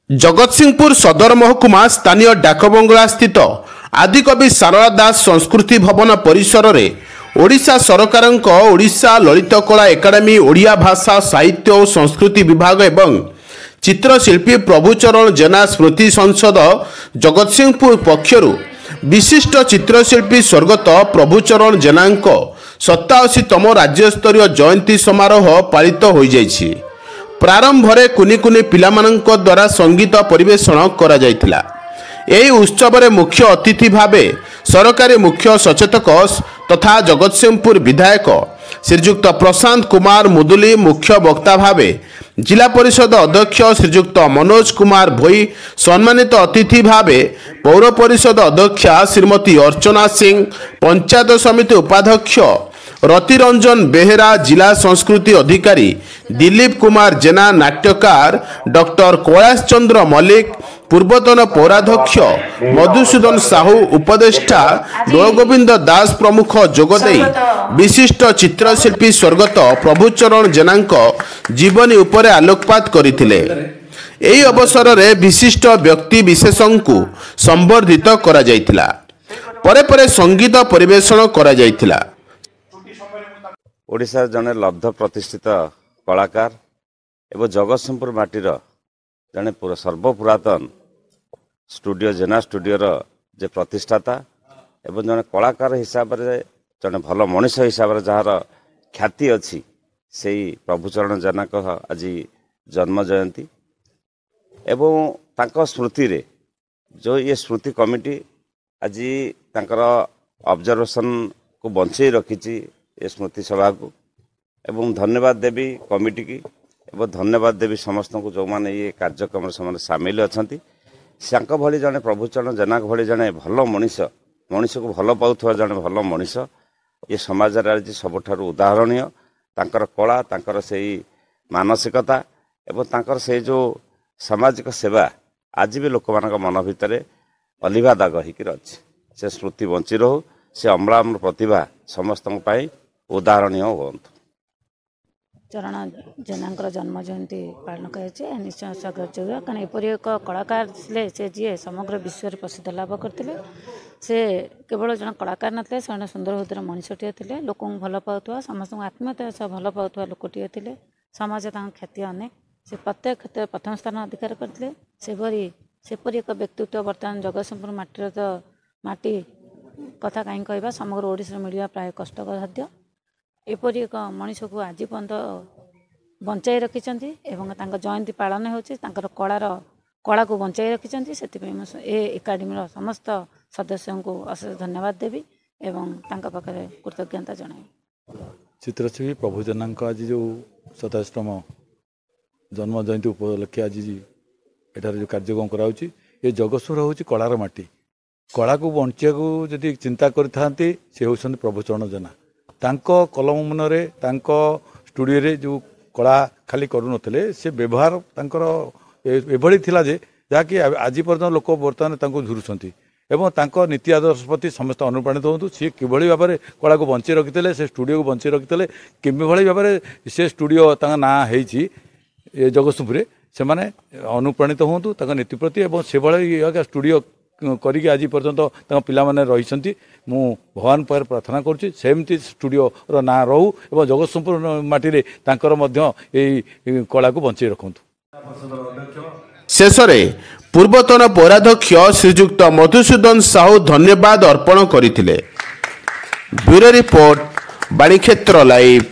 जगतसिंहपुर सदर महकुमा स्थानीय डाकबंगला स्थित आदिकवि सारला दास संस्कृति भवन परिसर में ओडिशा सरकारक ओडिशा ललित कला एकाडेमी ओडिया भाषा साहित्य और संस्कृति विभाग एवं चित्रशिल्पी प्रभुचरण जेना स्मृति संसद जगतसिंहपुर पक्षरु विशिष्ट चित्रशिल्पी स्वर्गत प्रभुचरण जेनांक 87तम राज्यस्तरीय जयंती समारोह पालित हो जाइछि। प्रारंभरे कुनि कुनि पिलामानंक द्वारा संगीत परिवेषण करा जायतिला। एही उत्सव मुख्य अतिथि भावे सरकारी मुख्य सचेतक तथा जगतसिंहपुर विधायक श्रीजुक्त प्रशांत कुमार मुदुली मुख्य वक्ता भावे जिला परिषद अध्यक्ष श्रीजुक्त मनोज कुमार भोई सम्मानित अतिथि भावे पौर परिषद अध्यक्षा श्रीमती अर्चना सिंह पंचायत समिति उपाध्यक्ष रतिरंजन बेहेरा जिला संस्कृति अधिकारी दिलीप कुमार जेना नाट्यकार डॉक्टर कैलाश चंद्र मल्लिक पूर्वतन पौराध्यक्ष मधुसूदन साहू उपदेष्टा दोलगोविंद दास प्रमुख जोगदे विशिष्ट चित्रशिल्पी स्वर्गत प्रभुचरण जेनांक जीवनी उपरे आलोकपात करथिले। एही अवसर रे विशिष्ट व्यक्ति विशेषंकु संबर्धित करा जायतिला। परे परे संगीत परिवेषण करा जायतिला। ओडिशा जने लब्ध प्रतिष्ठित कलाकार एवं जगतसिंहपुर माटीर जने सर्वपुरातन स्टूडियो जेना स्टूडियोर जे प्रतिष्ठाता एवं जने कलाकार हिसाब से जने भल मनीष हिसाब से जार ख्याति अच्छी से प्रभुचरण जेना आज जन्म जयंती एवं तांको स्मृति रे जो ये स्मृति कमिटी आज तांकर ऑब्जर्वेशन को बंचे रखी ये स्मृति सभा को एवं धन्यवाद देवी कमिटी की एवं धन्यवाद देवी समस्त को जो माने ये कार्यक्रम से सामिल अच्छा सांक भली जड़े प्रभुचरण जेना भली जड़े भल मनीष मनीष को भल पाउथवा जड़े भल मनीष ये समाज आज सबुठारु उदाहरणीय तांकर कला तांकर से मानसिकता एवं तांकर से जो सामाजिक सेवा आज भी लोक मान मन भितर अलिभा दाग होकर अच्छे से स्मृति बंची रहू से अम्लाम्र प्रतिभा समस्त उदाहरणीय हूँ। चरण जेना जन्म जयंती पालन कर निश्चय स्वागत योग्य कारण एपरी एक कलाकार से जी समग्र विश्व में प्रसिद्ध लाभ करते से केवल जन कलाकार नथिले से सुंदर हृदय मनीषटे थे लोक भल पाउथवा समस्त आत्मीयता सह भल पाउथवा लोकटे थे समाज ख्याति अनेक से प्रत्येक क्षेत्र प्रथम स्थान अधिकार करते सेपरी एक व्यक्तित्व बर्तमान जगतसिंहपुर माटीर तो माटी कथा कहीं कहवा समग्र ओडिशा मिलवा प्राय कष्टकर खाद्य एपरी एक मनीष को आज पर्यंत बंचाई रखिंट जयंती पालन कला को बंचाई रखिंट से एकाडेमी समस्त सदस्यों को अशेष धन्यवाद देवी एवं पाखे कृतज्ञता जन। चित्रशिल्पी प्रभुजना आज जो 27तम जन्म जयंती उपलक्षे आज एठार जो कार्यक्रम कराऊँच ये जगतसिंहपुर हूँ कलार माटी कला को बंचा को जदि चिंता करते से होती प्रभुचरण जेना तांको कलम मनरे तांको स्टूडियो रे जो कला खाली करू नथिले से व्यवहार तांकर एभली थिला जे जाकि आज पर्यंत लोक बर्तमान तांको झुरुछंती एवं तांको नीति आदर्श प्रति समस्त अनुप्राणित होतु सी किभली भाबरे कला को बंचे रखितले से स्टूडियो को बंचे रखितले किभली भाबरे से स्टूडियो तांका ना हेछि जगतसिंहपुर से माने अनुप्राणित होतु तांका नीति प्रति एवं से भली स्टूडियो करी आज पर्यंत पिला माने रही मु भगवान पर प्रार्थना करुच्ची सेमती स्टूडियो रो ना रहू एवं जगतसिंहपुर माटी रे तांकर मध्य एई कला को बंचे रखंतु। शेष पूर्वतन पौराध्यक्ष श्रीजुक्त मधुसूदन साहू धन्यवाद अर्पण करथिले। Bureau report Banikshetra live.